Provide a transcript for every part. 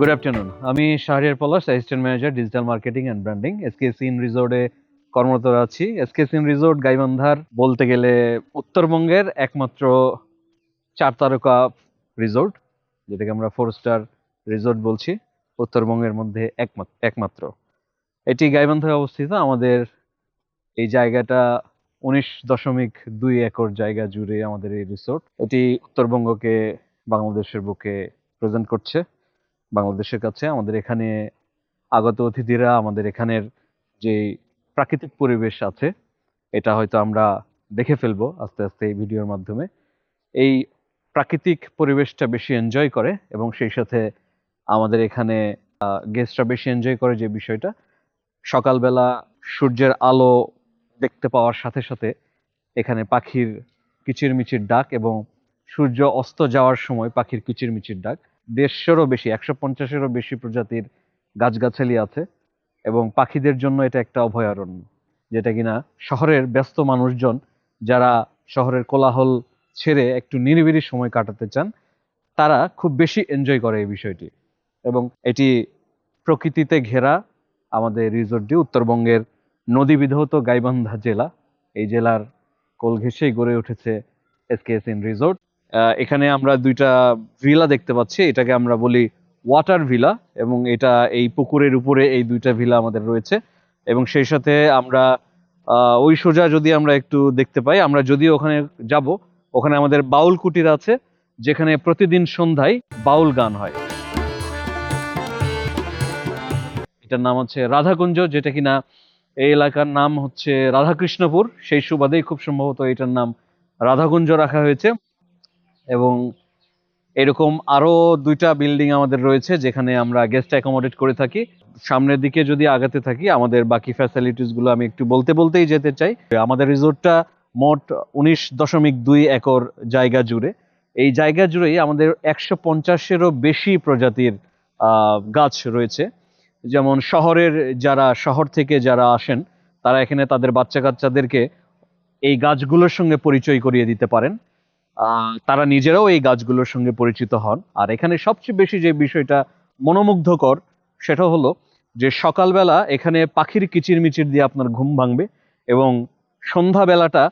Good afternoon. আমি Shahriar Palash, assistant manager digital marketing and branding, SKS inn রিসোর্টে কর্মরত আছি। এসকেএস ইন রিসোর্ট গাইবান্ধার বলতে গেলে উত্তরবঙ্গের একমাত্র 4 তারকা রিসোর্ট, যেটাকে আমরা 4 স্টার রিসোর্ট বলছি। উত্তরবঙ্গের মধ্যে একমাত্র এটি গাইবান্ধায় অবস্থিত। আমাদের এই জায়গাটা 19.2 একর জায়গা জুড়ে আমাদের এই রিসোর্ট। এটি উত্তরবঙ্গকে বাংলাদেশের বুকে প্রেজেন্ট করছে। বাংলাদেশের কাছে আমাদের এখানে আগত অতিথিরা আমাদের এখানের যে প্রাকৃতিক পরিবেশ আছে, এটা হয়তো আমরা দেখে ফেলবো আস্তে আস্তে এই ভিডিওর মাধ্যমে। এই প্রাকৃতিক পরিবেশটা বেশি এনজয় করে এবং সেই সাথে আমাদের এখানে গেস্টরা বেশি এনজয় করে যে বিষয়টা, সকালবেলা সূর্যের আলো দেখতে পাওয়ার সাথে সাথে এখানে পাখির কিচিরমিচির ডাক এবং সূর্য অস্ত যাওয়ার সময় পাখির কিচিরমিচির ডাক। 150-150-এরও বেশি প্রজাতির গাছগাছালি আছে এবং পাখিদের জন্য এটা একটা অভয়ারণ্য, যেটা কিনা শহরের ব্যস্ত মানুষজন যারা শহরের কোলাহল ছেড়ে একটু নিরিবিলি সময় কাটাতে চান, তারা খুব বেশি এনজয় করে এই বিষয়টি। এবং এটি প্রকৃতিতে ঘেরা আমাদের রিসোর্টটি উত্তরবঙ্গের নদী বিধৌত গাইবান্ধা জেলা। এই জেলার কোল ঘেঁষেই গড়ে উঠেছে এসকেএস ইন রিসোর্ট। এখানে আমরা 2টা ভিলা দেখতে পাচ্ছি, এটাকে আমরা বলি ওয়াটার ভিলা, এবং এটা এই পুকুরের উপরে এই 2টা ভিলা আমাদের রয়েছে। এবং সেই সাথে আমরা ওই সোজা যদি আমরা একটু দেখতে পাই, আমরা যদি ওখানে যাব, ওখানে আমাদের বাউল কুটির আছে, যেখানে প্রতিদিন সন্ধ্যায় বাউল গান হয়। এটার নাম হচ্ছে রাধাকুঞ্জ, যেটা কিনা এই এলাকার নাম হচ্ছে রাধাকৃষ্ণপুর, সেই সুবাদেই খুব সম্ভবত এটার নাম রাধাকুঞ্জ রাখা হয়েছে। এবং এরকম আরো 2টা বিল্ডিং আমাদের রয়েছে যেখানে আমরা গেস্ট অ্যাকোমোডেট করে থাকি। সামনের দিকে যদি আগাতে থাকি, আমাদের বাকি ফ্যাসিলিটিস গুলো আমি একটু বলতেই যেতে চাই। আমাদের রিসোর্টটা মোট 19.2 একর জায়গা জুড়ে। এই জায়গা জুড়েই আমাদের 150-এরও বেশি প্রজাতির গাছ রয়েছে। যেমন শহর থেকে যারা আসেন, তারা এখানে তাদের বাচ্চা কাচ্চাদেরকে এই গাছগুলোর সঙ্গে পরিচয় করিয়ে দিতে পারেন। তারা নিজেরাও এই গাছগুলোর সঙ্গে পরিচিত হন। আর এখানে সবচেয়ে বেশি যে বিষয়টা মনোমুগ্ধকর, সেটা হলো যে সকালবেলা এখানে পাখির কিচিরমিচির দিয়ে আপনার ঘুম ভাঙবে এবং সন্ধ্যাবেলাটা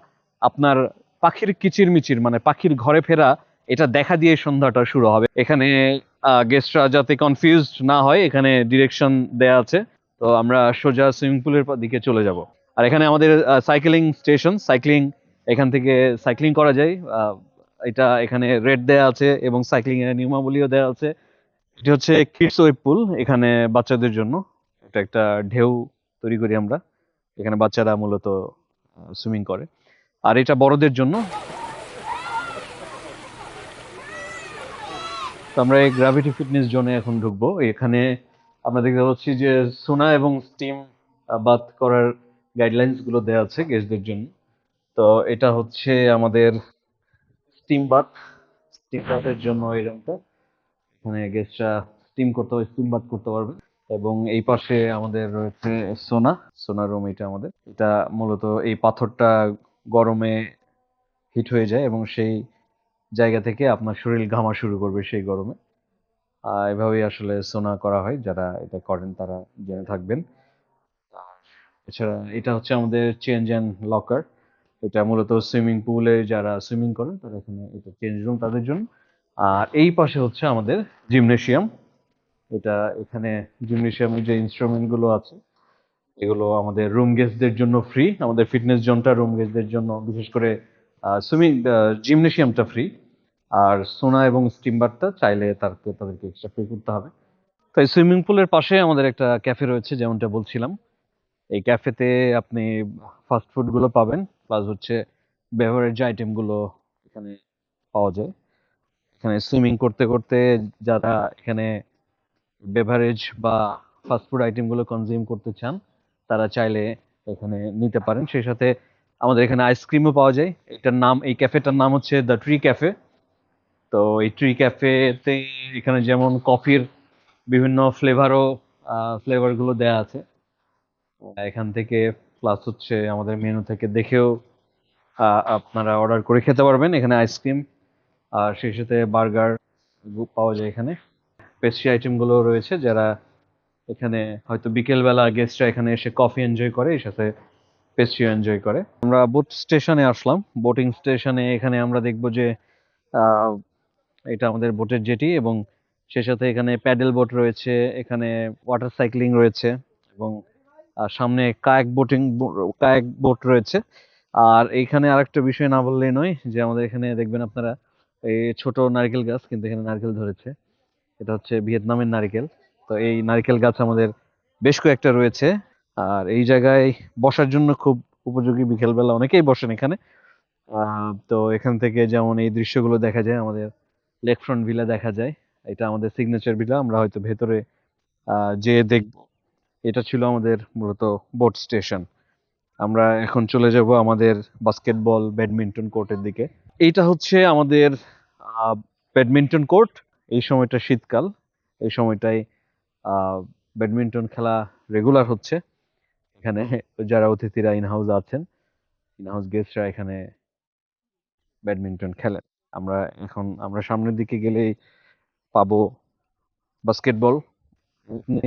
আপনার পাখির কিচিরমিচির মানে পাখির ঘরে ফেরা, এটা দেখা দিয়ে সন্ধ্যাটা শুরু হবে। এখানে গেস্টরা যাতে কনফিউজড না হয়, এখানে ডিরেকশন দেয়া আছে। তো আমরা সোজা সুইমিং পুলের দিকে চলে যাব। আর এখানে আমাদের সাইক্লিং স্টেশন, এখান থেকে সাইক্লিং করা যায়। এটা এখানে রেট দেয়া আছে এবং সাইক্লিং এর নিয়মাবলীও দেয়া আছে। এটি হচ্ছে কিডস ওয়েব পুল, এখানে বাচ্চাদের জন্য এটা একটা ঢেউ তৈরি করি আমরা, এখানে বাচ্চারা মূলত সুইমিং করে। আর এটা বড়দের জন্য। তো আমরা এই গ্র্যাভিটি ফিটনেস জোনে এখন ঢুকবো। এখানে আমরা দেখতে পাচ্ছি যে সোনা এবং স্টিম বাথ করার গাইডলাইন্স গুলো দেওয়া আছে গেস্টদের জন্য। তো এটা হচ্ছে আমাদের স্টিম বাথের জন্য এই রুমটা, এখানে গেস্টরা স্টিম বাথ করতে পারবে। এবং এই পাশে আমাদের রয়েছে সোনা রুম। এটা মূলত এই পাথরটা গরমে হিট হয়ে যায় এবং সেই জায়গা থেকে আপনার শরীর ঘামা শুরু করবে সেই গরমে। এভাবেই আসলে সোনা করা হয়, যারা এটা করেন তারা জেনে থাকবেন। এছাড়া এটা হচ্ছে আমাদের চেঞ্জ অ্যান্ড লকার, এটা মূলত সুইমিং পুলে যারা সুইমিং করেন তারা এখানে, এটা চেঞ্জ রুম তাদের জন্য। আর এই পাশে হচ্ছে আমাদের জিমনেশিয়াম। এখানে জিমনেশিয়ামের যে ইনস্ট্রুমেন্ট গুলো আছে, এগুলো আমাদের রুম গেস্টদের জন্য ফ্রি। আমাদের ফিটনেস জোনটা রুম গেস্টদের জন্য, বিশেষ করে জিমনেশিয়ামটা ফ্রি। আর সোনা এবং স্টিম বাথটা চাইলে তাদেরকে এক্সট্রা পে করতে হবে। তো এই সুইমিং পুলের পাশে আমাদের একটা ক্যাফে রয়েছে, যেমনটা বলছিলাম। এই ক্যাফেতে আপনি ফাস্ট ফুড গুলো পাবেন, প্লাস হচ্ছে বেভারেজ আইটেম গুলো এখানে পাওয়া যায়। এখানে সুইমিং করতে করতে যারা এখানে বেভারেজ বা ফাস্টফুড আইটেম গুলো কনজিউম করতে চান, তারা চাইলে এখানে নিতে পারেন। সেই সাথে আমাদের এখানে আইসক্রিমও পাওয়া যায়। এই ক্যাফেটার নাম হচ্ছে দ্য ট্রি ক্যাফে। তো এই ট্রি ক্যাফেতে এখানে যেমন কফির বিভিন্ন ফ্লেভার গুলো দেয়া আছে এখান থেকে, প্লাস হচ্ছে আমাদের মেনু থেকে দেখেও আপনারা অর্ডার করে খেতে পারবেন। এখানে আইসক্রিম আর সেই সাথে বার্গার পাওয়া যায় এখানে। পেস্ট্রি আইটেম গুলো রয়েছে, যারা এখানে হয়তো বিকেলবেলা গেস্টরা এখানে এসে কফি এনজয় করে, এর সাথে পেস্ট্রি এনজয় করে। আমরা বোট স্টেশনে আসলাম। বোটিং স্টেশনে এখানে আমরা দেখব যে আহ, এটা আমাদের বোটের জেটি, এবং সে সাথে এখানে প্যাডেল বোট রয়েছে, এখানে ওয়াটার সাইক্লিং রয়েছে, এবং সামনে কায়াক বোট রয়েছে। আর এইখানে আরেকটা বিষয় না বললেই নয়, যে আমাদের এখানে দেখবেন আপনারা এই ছোট নারকেল গাছ, কিন্তু এখানে নারকেল ধরেছে। এটা হচ্ছে ভিয়েতনামের নারকেল। তো এই নারকেল গাছ আমাদের বেশ কয়েকটা রয়েছে। আর এই জায়গায় বসার জন্য খুব উপযোগী, বিকেলবেলা অনেকেই বসেন এখানে। তো এখান থেকে যেমন এই দৃশ্যগুলো দেখা যায়, আমাদের লেক ফ্রন্ট ভিলা দেখা যায়। এটা আমাদের সিগনেচার ভিলা, আমরা হয়তো ভেতরে যেয়ে দেখব। এটা ছিল আমাদের মূলত বোট স্টেশন। আমরা এখন চলে যাব আমাদের বাস্কেটবল ব্যাডমিন্টন কোর্টের দিকে। এইটা হচ্ছে আমাদের ব্যাডমিন্টন কোর্ট। এই সময়টা শীতকাল, এই সময়টায় আহ, ব্যাডমিন্টন খেলা রেগুলার হচ্ছে এখানে। যারা অতিথিরা ইন হাউস আছেন, ইন হাউস গেস্টরা এখানে ব্যাডমিন্টন খেলেন। আমরা সামনের দিকে গেলেই পাবো বাস্কেটবল।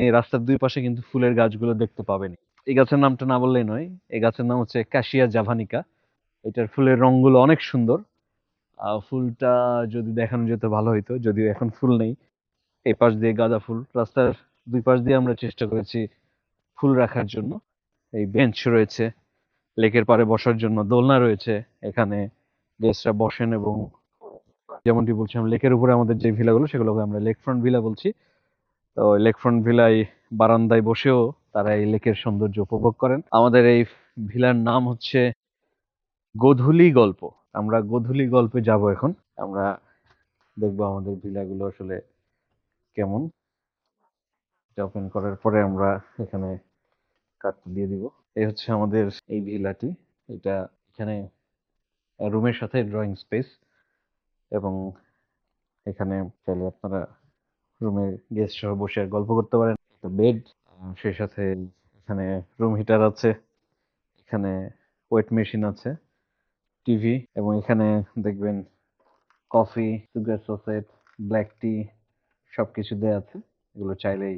এই রাস্তার দুই পাশে কিন্তু ফুলের গাছগুলো দেখতে পাবেন। এই গাছের নামটা না বললেই নয়, এই গাছের নাম হচ্ছে ক্যাশিয়া জাভানিকা। এটার ফুলের রংগুলো অনেক সুন্দর। ফুলটা যদি দেখানো যেত ভালো হইতো, যদিও এখন ফুল নেই। এই পাশ দিয়ে গাঁদা ফুল, রাস্তার দুই পাশ দিয়ে আমরা চেষ্টা করেছি ফুল রাখার জন্য। এই বেঞ্চ রয়েছে, লেকের পাড়ে বসার জন্য দোলনা রয়েছে, এখানে গেস্টরা বসেন। এবং যেমনটি বলছিলাম, লেকের উপরে আমাদের যে ভিলাগুলো, সেগুলোকে আমরা লেক ফ্রন্ট ভিলা বলছি। তো লেক ফ্রন্ট ভিলায় বারান্দায় বসেও তারা এই লেকের সৌন্দর্য উপভোগ করেন। আমাদের এই ভিলার নাম হচ্ছে গোধূলি গল্প। আমরা গোধূলি গল্পে যাব এখন। আমরা দেখবো আমাদের ভিলাগুলো আসলে কেমন। ওপেন করার পরে আমরা এখানে কার্ডটা দিয়ে দিব। এই হচ্ছে আমাদের এই ভিলাটি। এটা এখানে রুমের সাথে ড্রয়িং স্পেস, এবং এখানে চাইলে আপনারা রুমের গেস্ট সহ বসে গল্প করতে পারেন। বেড, সেই সাথে এখানে রুম হিটার আছে, এখানে ওয়েট মেশিন আছে, টিভি, এবং এখানে দেখবেন কফি, সুগার সসেট, ব্ল্যাক টি সবকিছু দেয়া আছে। এগুলো চাইলেই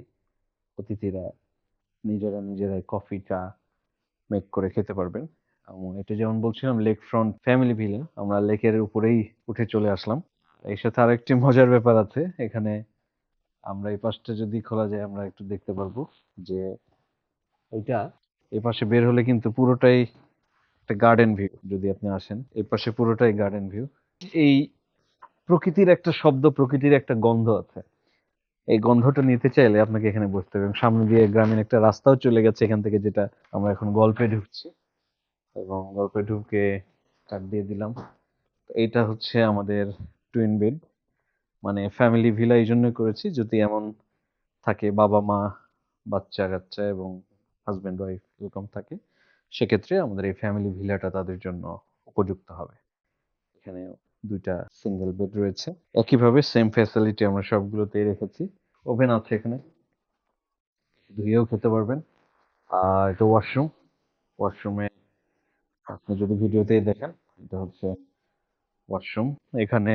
অতিথিরা নিজেরাই কফি চা মেক করে খেতে পারবেন। এবং এটা যেমন বলছিলাম লেক ফ্রন্ট ফ্যামিলি ভিলা, আমরা লেকের উপরেই উঠে চলে আসলাম। এর সাথে আরেকটি মজার ব্যাপার আছে, এখানে আমরা এই পাশটা যদি খোলা যায় আমরা একটু দেখতে পারবো যে এটা এই পাশে বের হলে কিন্তু পুরোটাই একটা গার্ডেন ভিউ। যদি আপনি আসেন, এই পাশে পুরোটাই গার্ডেন ভিউ। এই প্রকৃতির একটা শব্দ, প্রকৃতির একটা গন্ধ আছে। এই গন্ধটা নিতে চাইলে আপনাকে এখানে বসতে হবে। এবং সামনে দিয়ে গ্রামীণ একটা রাস্তাও চলে গেছে এখান থেকে, যেটা আমরা এখন গল্পে ঢুকছি। এবং গল্পে ঢুকে কাট দিয়ে দিলাম। এইটা হচ্ছে আমাদের টুইন বেড, মানে ফ্যামিলি ভিলা এই জন্য করেছি, যদি এমন থাকে বাবা মা, বাচ্চা কাচ্চা এবং হাজবেন্ড ওয়াইফ এরকম থাকে, সেক্ষেত্রে আমাদের এই ফ্যামিলি ভিলাটা তাদের জন্য উপযুক্ত হবে। এখানে দুইটা সিঙ্গেল বেড রয়েছে, একইভাবে সেম ফ্যাসিলিটি আমরা সবগুলোতেই রেখেছি। ওভেন আছে এখানে, ধুয়েও খেতে পারবেন। আর এটা ওয়াশরুম। ওয়াশরুমে আপনি যদি ভিডিওতে দেখেন, এটা হচ্ছে ওয়াশরুম। এখানে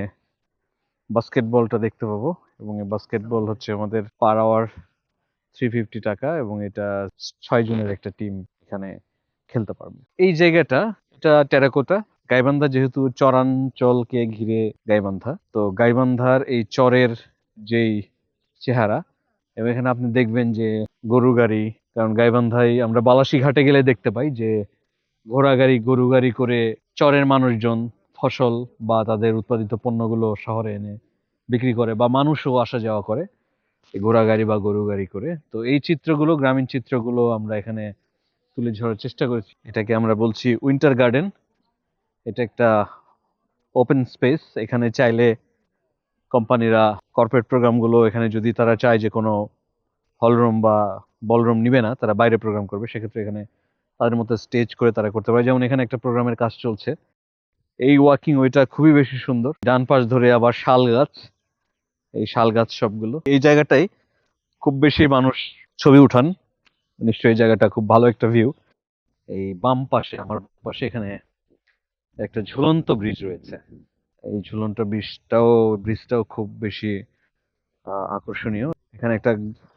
বাস্কেটবলটা দেখতে পাবো, এবং এই বাস্কেটবল হচ্ছে আমাদের পার আওয়ার 350 টাকা, এবং এটা 6 জনের একটা টিম এখানে খেলতে পারবে। এই জায়গাটা, এটা টেরাকোটা। গাইবান্ধা যেহেতু চরাঞ্চলকে ঘিরে গাইবান্ধা, তো গাইবান্ধার এই চরের যেই চেহারা, এবং এখানে আপনি দেখবেন যে গরু গাড়ি, কারণ গাইবান্ধায় আমরা বালাসী ঘাটে গেলে দেখতে পাই যে ঘোড়া গাড়ি গরু গাড়ি করে চরের মানুষজন ফসল বা তাদের উৎপাদিত পণ্যগুলো শহরে এনে বিক্রি করে, বা মানুষও আসা যাওয়া করে এই ঘোড়া গাড়ি বা গরু গাড়ি করে। তো এই চিত্রগুলো, গ্রামীণ চিত্রগুলো আমরা এখানে তুলে ধরার চেষ্টা করেছি। এটাকে আমরা বলছি উইন্টার গার্ডেন। এটা একটা ওপেন স্পেস। এখানে চাইলে কোম্পানিরা কর্পোরেট প্রোগ্রামগুলো, এখানে যদি তারা চায় যে কোনো হলরুম বা বলরুম নিবে না, তারা বাইরে প্রোগ্রাম করবে, সেক্ষেত্রে এখানে তাদের মতো স্টেজ করে তারা করতে পারে। যেমন এখানে একটা প্রোগ্রামের কাজ চলছে। এই ওয়াকিং ওয়েটা খুবই বেশি সুন্দর। ডান পাশ ধরে আবার শাল গাছ, এই শাল গাছ সবগুলো। এই জায়গাটাই খুব বেশি মানুষ ছবি উঠান। নিশ্চয়ই এই জায়গাটা খুব ভালো একটা ভিউ। এই বাম পাশে, আমার পাশে, এখানে একটা ঝুলন্ত ব্রিজ রয়েছে। এই ঝুলন্ত ব্রিজটাও খুব বেশি আকর্ষণীয়। এখানে একটা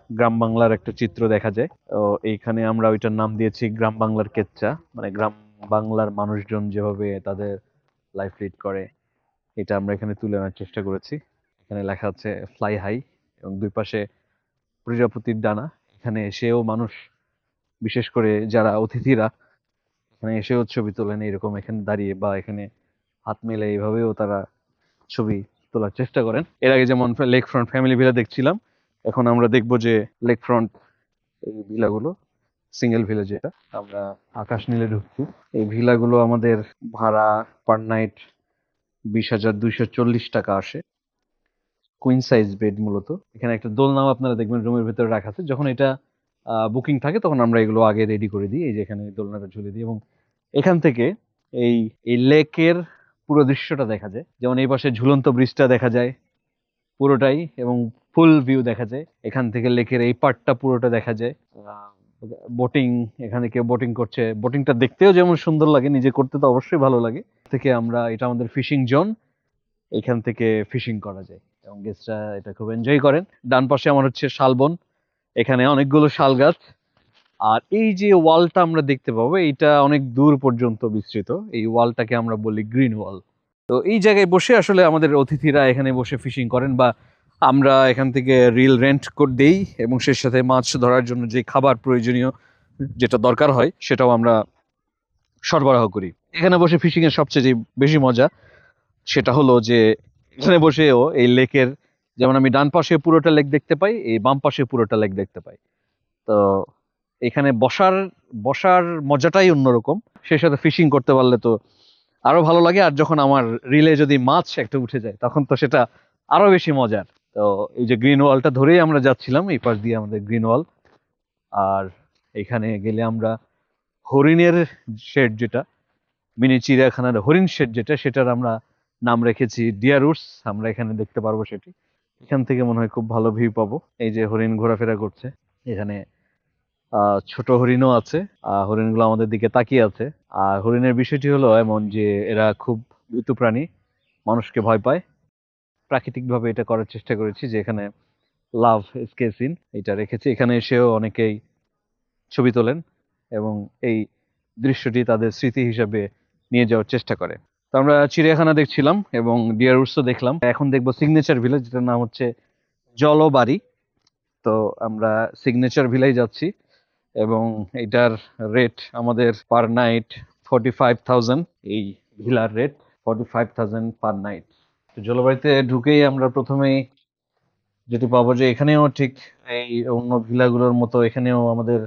গ্রাম বাংলার একটা চিত্র দেখা যায়। তো এইখানে আমরা ওইটার নাম দিয়েছি গ্রাম বাংলার কেচ্চা, মানে গ্রাম বাংলার মানুষজন যেভাবে তাদের লাইফ লিড করে এটা আমরা এখানে তুলে আনার চেষ্টা করেছি। এখানে লেখা আছে ফ্লাই হাই, এবং দুই পাশে প্রজাপতির ডানা। এখানে এসেও মানুষ, বিশেষ করে যারা অতিথিরা এখানে এসেও ছবি তোলেন এরকম এখানে দাঁড়িয়ে, বা এখানে হাত মেলে এইভাবেও তারা ছবি তোলার চেষ্টা করেন। এর আগে যেমন লেক ফ্রন্ট ফ্যামিলি ভিলা দেখছিলাম, এখন আমরা দেখবো যে লেক ফ্রন্ট এই ভিলাগুলো, সিঙ্গেল ভিলা যেটা, আমরা আকাশ নীলে ঢুকছি। এই ভিলাগুলো আমাদের ভাড়া পার নাইট 20,240 টাকা আসে। কুইন সাইজ বেড মূলত। এখানে একটা দোলনাও আপনারা দেখবেন রুমের ভেতরে রাখা আছে। যখন এটা বুকিং থাকে তখন আমরা এগুলো আগে রেডি করে দিই, এই যে এখানে দোলনাটা ঝুলে দিই, এবং এখান থেকে এই এই লেকের পুরো দৃশ্যটা দেখা যায়। যেমন এই পাশে ঝুলন্ত ব্রিজটা দেখা যায় পুরোটাই, এবং ফুল ভিউ দেখা যায় এখান থেকে। লেকের এই পার্টটা পুরোটা দেখা যায়। বোটিং, এখানে কেউ বোটিং করছে, বোটিংটা দেখতেও যেমন সুন্দর লাগে, নিজে করতে তো অবশ্যই ভালো লাগে। থেকে আমরা, এটা আমাদের ফিশিং জোন, এখান থেকে ফিশিং করা যায় এবং গেস্টরা এটা খুব এনজয় করেন। ডান পাশে আমার হচ্ছে শালবন, এখানে অনেকগুলো শাল গাছ। আর এই যে ওয়ালটা আমরা দেখতে পাবো, এটা অনেক দূর পর্যন্ত বিস্তৃত। এই ওয়ালটাকে আমরা বলি গ্রিন ওয়াল। তো এই জায়গায় বসে আসলে আমাদের অতিথিরা এখানে বসে ফিশিং করেন, বা আমরা এখান থেকে রিল রেন্ট করে দেই, এবং সেই সাথে মাছ ধরার জন্য যে খাবার প্রয়োজনীয় যেটা দরকার হয় সেটাও আমরা সরবরাহ করি। এখানে বসে ফিশিং এর সবচেয়ে যে বেশি মজা সেটা হলো যে এখানে বসেও এই লেকের, যেমন আমি ডান পাশে পুরোটা লেক দেখতে পাই, এই বাম পাশে পুরোটা লেক দেখতে পাই। তো এখানে বসার বসার মজাটাই অন্যরকম। সেই সাথে ফিশিং করতে পারলে তো আরো ভালো লাগে। আর যখন আমার রিলে যদি মাছ একটা উঠে যায় তখন তো সেটা আরো বেশি মজার। তো এই যে গ্রিন ওয়ালটা ধরেই আমরা যাচ্ছিলাম, এই পাশ দিয়ে আমাদের গ্রিন ওয়াল। আর এখানে গেলে আমরা হরিণের শেড, যেটা মিনি চিড়িয়াখানার হরিণ শেড যেটা, সেটার আমরা নাম রেখেছি ডিয়ার উডস। আমরা এখানে দেখতে পারবো সেটি। এখান থেকে মনে হয় খুব ভালো ভিউ পাবো। এই যে হরিণ ঘোরাফেরা করছে এখানে, ছোট হরিণও আছে। হরিণগুলো আমাদের দিকে তাকিয়ে আছে। আর হরিণের বিষয়টি হলো এমন যে এরা খুব ভীতু প্রাণী, মানুষকে ভয় পায়। প্রাকৃতিক ভাবে এটা করার চেষ্টা করেছি, যে এখানে লাভ স্কেচিং এটা রেখেছি। এখানে এসেও অনেকেই ছবি তোলেন এবং এই দৃশ্যটি তাদের স্মৃতি হিসাবে নিয়ে যাওয়ার চেষ্টা করে। তো আমরা চিড়িয়াখানা দেখছিলাম এবং ডিয়ার উডসও দেখলাম। এখন দেখবো সিগনেচার ভিলেজ, যেটার নাম হচ্ছে জলবাড়ি। তো আমরা সিগনেচার ভিলেজ যাচ্ছি, এবং এটার রেট আমাদের পার নাইট 45,000। এই ভিলার রেট 45,000 পার নাইট। তো জলবায়ুতে ঢুকেই আমরা প্রথমেই যেটি পাবো, যে এখানেও ঠিক এই অন্য ভিলাগুলোর মতো এখানেও আমাদের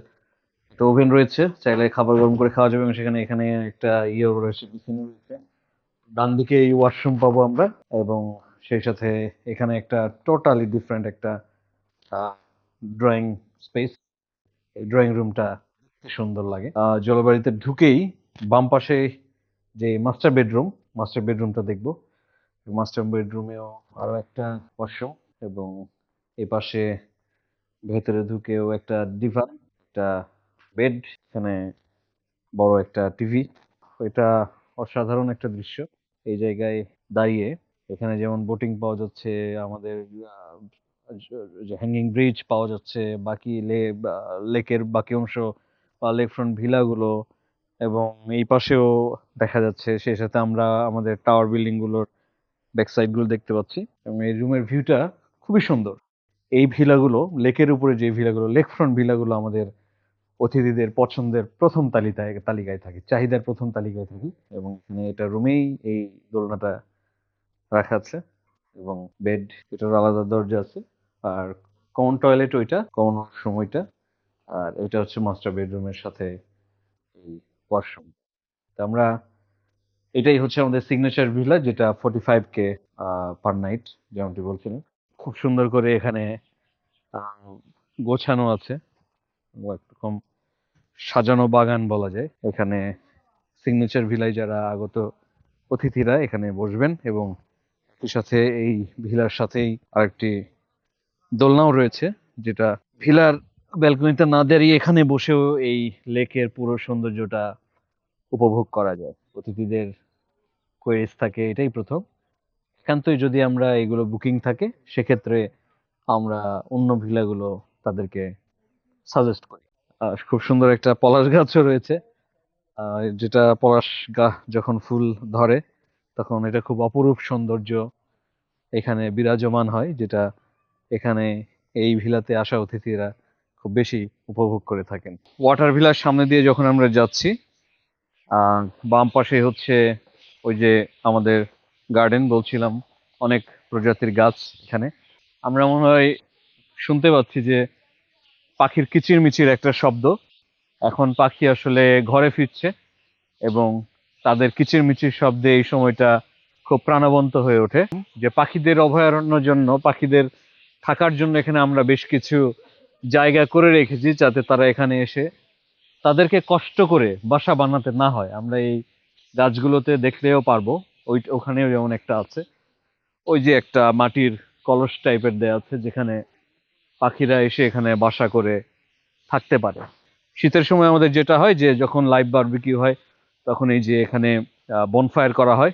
একটা ওভেন রয়েছে, চাইলে খাবার গরম করে খাওয়া যাবে। এবং সেখানে এখানে একটা ইয়েও রয়েছে, বিসিনি রয়েছে। ডান দিকে এই ওয়াশরুম পাবো আমরা, এবং সেই সাথে এখানে একটা টোটালি ডিফারেন্ট একটা ড্রয়িং স্পেস। এই ড্রয়িং রুমটা সুন্দর লাগে। জলবাড়িতে ঢুকেই বাম পাশে যে মাস্টার বেডরুমটা দেখবো। মাস্টার বেডরুমেও আরো একটা ওয়াশরুম, এবং এ পাশে ভেতরে ঢুকেও একটা ডিভান, একটা বেড, এখানে বড় একটা টিভি। এটা অসাধারণ একটা দৃশ্য। এই জায়গায় দাঁড়িয়ে এখানে যেমন বোটিং পাওয়া যাচ্ছে, আমাদের যে হ্যাঙ্গিং ব্রিজ পাওয়া যাচ্ছে, বাকি লেকের বাকি অংশ বা লেক ফ্রন্ট ভিলাগুলো, এবং এই পাশেও দেখা যাচ্ছে। সেই সাথে আমরা আমাদের টাওয়ার বিল্ডিং গুলোর ব্যাক সাইড গুলো দেখতে পাচ্ছি, এবং এই রুমের ভিউটা খুবই সুন্দর। এই ভিলাগুলো, লেকের উপরে যে ভিলাগুলো, লেক ফ্রন্ট ভিলাগুলো আমাদের অতিথিদের পছন্দের প্রথম তালিকায় থাকে, চাহিদার প্রথম তালিকায় থাকে। এবং এখানে এটা রুমেই এই দোলনাটা রাখা আছে, এবং বেড, এটার আলাদা দরজা আছে। আর কমন টয়লেট ওইটা, কমন ওয়াশরুম ওইটা। আর এটা হচ্ছে মাস্টার বেডরুমের সাথে এই ওয়াশরুম। তো আমরা, এটাই হচ্ছে আমাদের সিগনেচার ভিলা, যেটা 45K পার নাইট, যেমনটি বলছিলেন। খুব সুন্দর করে এখানে আহ, গোছানো আছে, একরকম সাজানো বাগান বলা যায়। এখানে সিগনেচার ভিলায় যারা আগত অতিথিরা এখানে বসবেন, এবং একই সাথে এই ভিলার সাথেই আরেকটি দোলনাও রয়েছে, যেটা ভিলার ব্যালকনিতে না দাঁড়িয়ে এখানে বসেও এই লেকের পুরো সৌন্দর্যটা উপভোগ করা যায়। অতিথিদের কোয়েস থাকে এটাই প্রথম। একান্তই যদি আমরা এগুলো বুকিং থাকে সেক্ষেত্রে আমরা অন্য ভিলাগুলো তাদেরকে সাজেস্ট করি। খুব সুন্দর একটা পলাশ গাছও রয়েছে, যেটা পলাশ গাছ যখন ফুল ধরে তখন এটা খুব অপরূপ সৌন্দর্য এখানে বিরাজমান হয়, যেটা এখানে এই ভিলাতে আসা অতিথিরা খুব বেশি উপভোগ করে থাকেন। ওয়াটার ভিলার সামনে দিয়ে যখন আমরা যাচ্ছি, আহ বাম পাশে হচ্ছে ওই যে আমাদের গার্ডেন বলছিলাম, অনেক প্রজাতির গাছ এখানে। আমরা মনে হয় শুনতে পাচ্ছি যে পাখির কিচিরমিচির একটা শব্দ। এখন পাখি আসলে ঘরে ফিরছে এবং তাদের কিচিরমিচির শব্দে এই সময়টা খুব প্রাণবন্ত হয়ে ওঠে। যে পাখিদের অভয়ারণ্যের জন্য, পাখিদের থাকার জন্য এখানে আমরা বেশ কিছু জায়গা করে রেখেছি, যাতে তারা এখানে এসে তাদেরকে কষ্ট করে বাসা বানাতে না হয়। আমরা এই গাছগুলোতে দেখলেও পারবো, ওখানেও যেমন একটা আছে, ওই যে একটা মাটির কলস টাইপের দেয়া আছে, যেখানে পাখিরা এসে এখানে বাসা করে থাকতে পারে। শীতের সময় আমাদের যেটা হয় যে যখন লাইভ বারবিকিউ হয় তখন এই যে এখানে বনফায়ার করা হয়,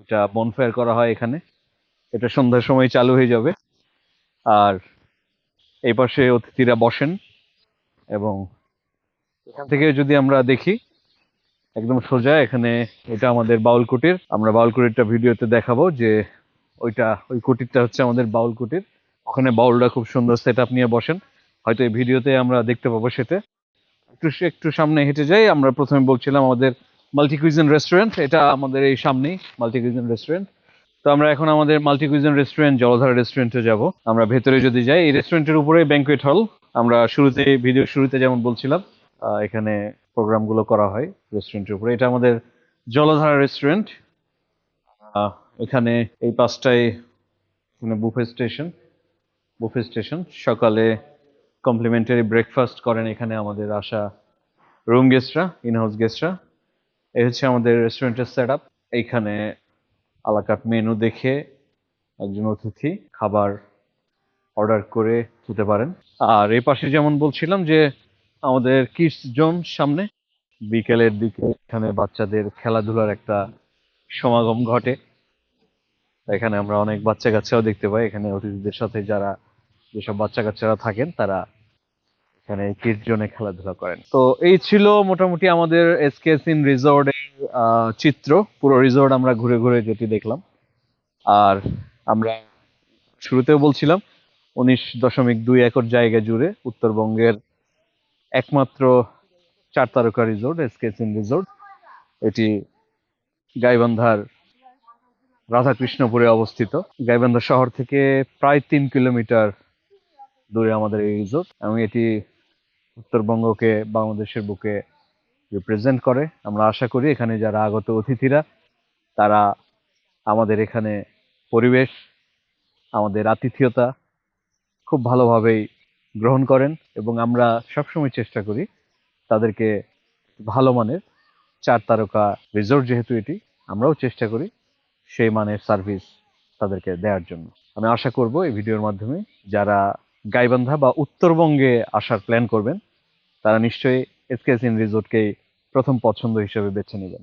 এটা বনফায়ার করা হয় এখানে, এটা সন্ধ্যার সময় চালু হয়ে যাবে। আর এই পাশে অতিথিরা বসেন এবং এখান থেকে যদি আমরা দেখি একদম সোজা এখানে, এটা আমাদের বাউল কুটির। আমরা বাউল কুটিরটা ভিডিওতে দেখাবো যে ওই কুটিরটা হচ্ছে আমাদের বাউল কুটির। ওখানে বাউলরা খুব সুন্দর সেট আপ নিয়ে বসেন, হয়তো এই ভিডিওতে আমরা দেখতে পাবো সেটা। একটু সামনে হেঁটে যাই, আমরা প্রথমে বলছিলাম আমাদের মাল্টি কুইজিন রেস্টুরেন্ট, এটা আমাদের এই সামনেই মাল্টি কুইজিন রেস্টুরেন্ট। তো আমরা এখন আমাদের মাল্টি কুইজিন রেস্টুরেন্ট জলধারা রেস্টুরেন্টে যাব। আমরা ভেতরে যদি যাই, এই রেস্টুরেন্টের উপরে ব্যাংকুয়েট হল। আমরা ভিডিওর শুরুতে যেমন বলছিলাম, এখানে প্রোগ্রামগুলো করা হয় রেস্টুরেন্টের উপরে। এটা আমাদের জলধারা রেস্টুরেন্ট। এখানে এই পাশটায় বুফে স্টেশন। সকালে কমপ্লিমেন্টারি ব্রেকফাস্ট করেন এখানে আমাদের আসা রুম গেস্টরা, ইনহাউস গেস্টরা। এই হচ্ছে আমাদের রেস্টুরেন্টের সেট আপ। এইখানে আলাকাট মেনু দেখে একজন অতিথি খাবার অর্ডার করে খেতে পারেন। আর এই পাশে যেমন বলছিলাম যে আমাদের কিডস জোন সামনে, বিকেলের দিকে এখানে বাচ্চাদের খেলাধুলার একটা সমাগম ঘটে। এখানে আমরা অনেক বাচ্চা কাচ্চাও দেখতে পাই, এখানে অতিথিদের সাথে যেসব বাচ্চা কাচ্চারা থাকেন তারা এখানে কিডস জোনে খেলাধুলা করেন। তো এই ছিল মোটামুটি আমাদের এসকেএস ইন রিসোর্টের চিত্র। পুরো রিসোর্ট আমরা ঘুরে ঘুরে যেটি দেখলাম। আর আমরা শুরুতেও বলছিলাম 19.2 একর জায়গা জুড়ে উত্তরবঙ্গের একমাত্র 4 তারকা রিসোর্ট এসকেএস ইন রিসোর্ট। এটি গাইবান্ধার রাধাকৃষ্ণপুরে অবস্থিত। গাইবান্ধা শহর থেকে প্রায় 3 কিলোমিটার দূরে আমাদের এই রিসোর্ট, এবং এটি উত্তরবঙ্গকে বাংলাদেশের বুকে রিপ্রেজেন্ট করে। আমরা আশা করি এখানে যারা আগত অতিথিরা তারা আমাদের এখানে পরিবেশ, আমাদের আতিথেয়তা খুব ভালোভাবেই গ্রহণ করেন, এবং আমরা সবসময় চেষ্টা করি তাদেরকে ভালো মানের 4 তারকা রিসোর্ট, যেহেতু এটি, আমরাও চেষ্টা করি সেই মানের সার্ভিস তাদেরকে দেওয়ার জন্য। আমি আশা করব এই ভিডিওর মাধ্যমে যারা গাইবান্ধা বা উত্তরবঙ্গে আসার প্ল্যান করবেন তারা নিশ্চয়ই এসকেএস ইন রিসোর্টকেই প্রথম পছন্দ হিসেবে বেছে নেবেন।